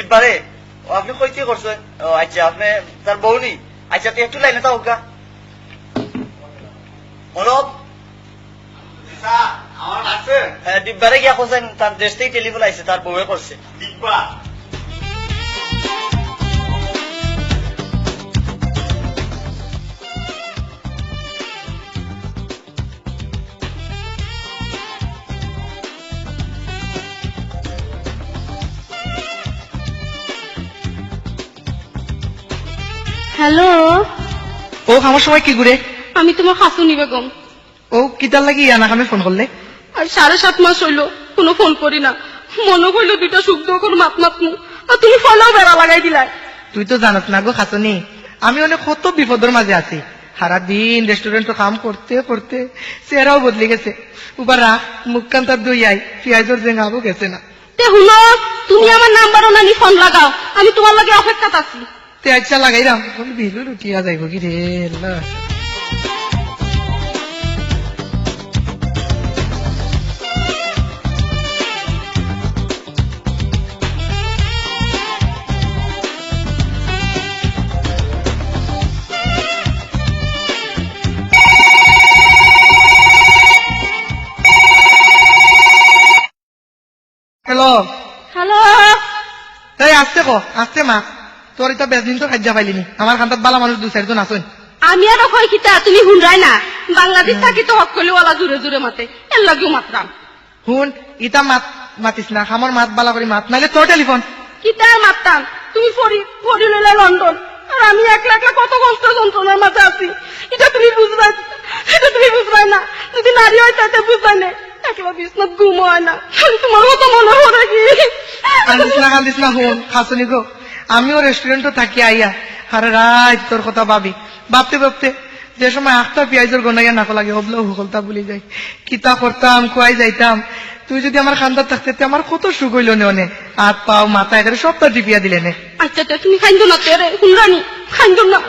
দিব্বারে ও আপনি কইতে করছেন ও আচ্ছা আপনি তার বউ নি আচ্ছা তুই একটু লাইনে থাক গা অনুপ আমার আছে দিব্বারে গিয়া করছেন তার দেশ থেকে টেলিফোন আইছে তার বউয়ে করছে দিব্যা হ্যালো, ও আমার সময় কি ঘুরে আমি তোমার হাসুনি বেগম। ও কিতার লাগি আনা কামে ফোন করলে আর 7.5 মাস হইল কোনো ফোন করি না। মনে হইল দুইটা সুখ দুঃখ মাত মাতমু, আর তুমি ফোনও বেড়া লাগাই দিলাই। তুই তো জানাস না গো খাসনি আমি অনেক কত বিপদের মাঝে আছি। সারাদিন রেস্টুরেন্ট কাম করতে করতে চেহারাও বদলে গেছে। উবার রাখ মুখখান তার দই আই পেঁয়াজের জেঙাবো গেছে না। তে হুনো, তুমি আমার নাম্বারও নানি ফোন লাগাও, আমি তোমার লাগে অপেক্ষাত আছি। তে আচ্ছা লাগাইরাম বিলু লুটিয়া যাইব কি রে আল্লাহ। হ্যালো হ্যালো, এই আসতে কো আসতে মা তোর এটা বেশদিন তো খাদ্যা পাইলিনি আমার খান্তাত বালা মানুষ 2-4 জন আসুন। আমি আর কই কিতা তুমি হুনরাই না, বাংলাদেশ থাকি তো হক কইলে ওলা জুরে জুরে মাতে, এর লাগেও মাতরাম। হুন ইটা মাতিস না আমার মাত বালা করে মাত নাইলে তোর টেলিফোন কিতা আর মাততাম, তুমি ফরি লইলে লন্ডন, আর আমি একলা একলা কত কষ্ট যন্ত্রণার মাঝে আছি। এটা তুমি বুঝবাই, এটা তুমি বুঝবাই না। যদি নারী হয় তাতে বুঝবাই না, একলা বিছনাত ঘুম হয় না, তোমার মতো মনে হরে কি। কান্দিস না হুন খাসনি গো আমিও রেস্টুরেন্টও থাকি আইয়া আরে রাত তোর কথা ভাবি ভাবতে ভাবতে যে সময় আখটা পেঁয়াজের গনাইয়া নাকো লাগে হবলেও হুকলতা বলি যাই কিতা করতাম কুয়াই যাইতাম। তুই যদি আমার খান্দার থাকতে আমার কত সুখ হইল নে অনে হাত পাও মাথা এখানে সবটা টিপিয়া দিলে নে। আচ্ছা তুমি খাইন্দো না তেরে হুনরানি, খাইন্দো না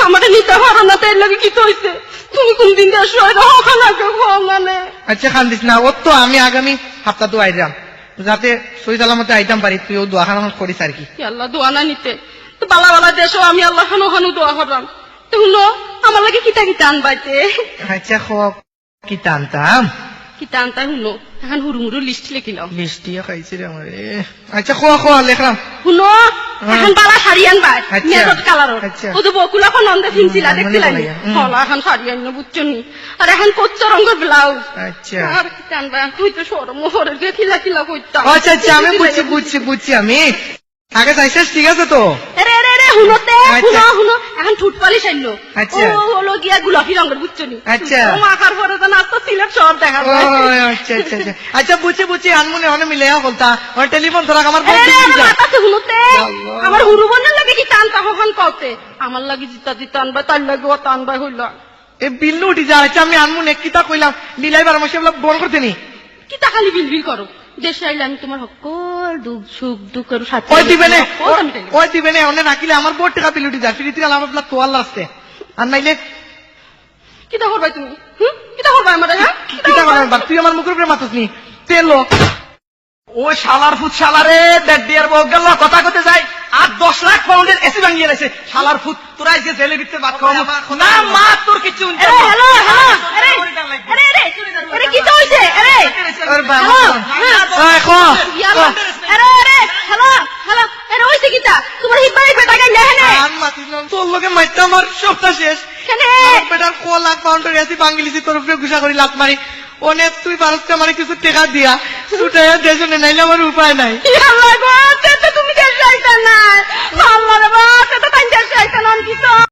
আমারে নিতে পারো না, তাই লাগে কি হইছে। তুমি কোন দিন দেশ খানা মানে। আচ্ছা খান্দিস না ওর তো আমি আগামী সপ্তাহ তো আইলাম যাতে সই সালামতে আইতাম পারি তুই ও দোয়া খানা করিস আর কি। আল্লাহ দোয়া না নিতে তো বালা বালা দেশও আমি আল্লাহ খানো খানো দোয়া করলাম। তো হুনো আমার লাগে কিতা কিতা আনবাইতে। আচ্ছা খোক কি টানতাম কিতা আনতা হুনো এখন হুরুমুরু লিস্ট লিখিলাম। লিস্টিয়া খাইছি রে আমার আচ্ছা খোয়া খোয়া লেখলাম হুনো এখন বালা শাড়ি আনবাই আচ্ছা। মেরুন কালারের। আচ্ছা। ও তো বকুলা কোন নন্দে ফিনছিলা মনে দেখছিলাই পড়ে, হলা এখন শাড়ি আন বুঝছনি, আর এখন কচ্চ রঙের ব্লাউজ। আচ্ছা আর কিতা আনবা তুই তো সরম মোহরের গে খিলা খিলা কইতাম। আচ্ছা আচ্ছা আমি বুঝছি আমি আগে চাইছিস ঠিক আছে তো। আরে আরে আরে হুনোতে আচ্ছা। হুনো এখন ঠুট পালিশ আইলো। আচ্ছা। ও হলো গিয়া গোলাপি রঙের বুঝছনি। আচ্ছা। ও মাখার পরে তো নাস্তা সিলেট সব দেখা ও যায়। আচ্ছা আচ্ছা আচ্ছা আচ্ছা বুঝছি আনমনে অনে মিলে বলতা ওর টেলিফোন তোরা আমার আরে আরে বন্ধু আমার মাথাতে হুনোতে আল্লাহ। আমার হুরু বন্যার লাগে কি টানতা হন পাওতে আমার লাগে জিতা জিতা আনবা তার লাগে ও টানবা হইল। এ বিল্লু উঠি যা আচ্ছা আমি আনমনে কিতা কইলাম লীলাইবার আমার সেগুলো বল করতে নি কি তা খালি বিলবিল করো। দেশে আইলে আমি তোমার সকল দুঃখ সুখ দুঃখের সাথে ওই দিবে না অনে রাখিলে আমার বড় টাকা বিল উঠি যায় ফিরিতে গেলাম আপনার তোয়াল আসছে আর নাইলে কিতা করবাই তুমি কিতা করবাই আমার হ্যাঁ কিতা করার বাদ তুই আমার মুখের উপরে মাতুস নি তেলো ও শালার ফুট শালারে দেড় ডিয়ার বউ গেল কথা কতে যাই আর 10 লাখ পাউন্ডের এসি ভাঙিয়ে রাখছে শালার ফুট তোরা এসে জেলে ভিতরে বাদ খাওয়া না মা তোর কিছু আরে হ্যালো হ্যালো আরে আরে আরে আরে কি তো হইছে আরে ওর বাবা ওই খো আরে আরে হ্যালো হ্যালো আরে হইছে কিতা তোমার হিব্বাই বেটা গাই নেহে আন মাতিস না তোর লগে মাইতা আমার সবটা শেষ কেনে বেটার কো লাখ পাউন্ডের এসি বাঙ্গিলিছি তোর উপরে গুসা করি লাত মারি অনেক তুই ভারতকে আমার কিছু টাকা দিয়া ছুটাইয়া দেশনে নাইলে আমার উপায় নাই। আল্লাহ গো তুমি দেশ যাইতা না আল্লাহ রে বাবা তো তাই দেশ যাইতা না কি তো